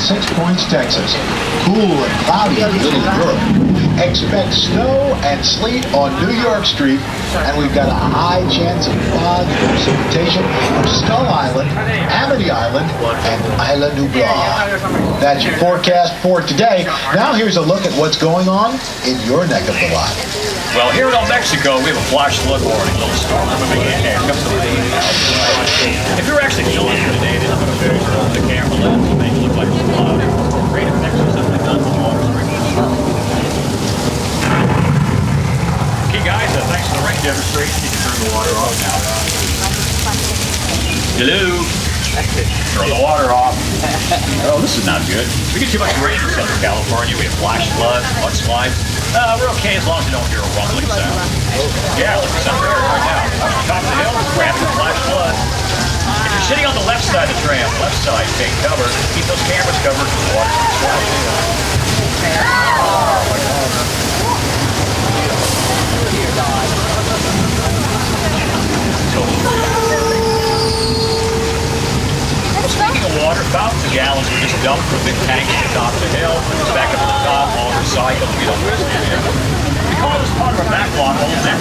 Six Points, Texas. Cool and cloudy in Little Europe. Expect snow and sleet on New York Street, and we've got a high chance of fog and precipitation from Skull Island, Amity Island, and Isla Nublar. That's your forecast for today. Now here's a look at what's going on in your neck of the lot. Well, here in Old Mexico, we have a flash flood warning. Little storm moving in here. Comes to the If you're actually feeling it today, this is going to be the camera lens to make it look like it's cloudy. Great effects are simply done with water. Okay, guys, thanks for the rain demonstration. You can turn the water off now. Hello. Turn the water off. Oh, this is not good. We get too much rain in Southern California. We have flash floods, mudslides. We're okay as long as you don't hear a rumbling sound. Yeah, look at Southern right now. On top of the hill, grab the flash flood. If you're sitting on the left side of the tram, left side, take cover. Keep those cameras covered because the water's going to Speaking of water, thousands of gallons were just dumped from a big tank at the top of the hill. Back up to the top, all recycled. We don't use it. We call this part of our backlog.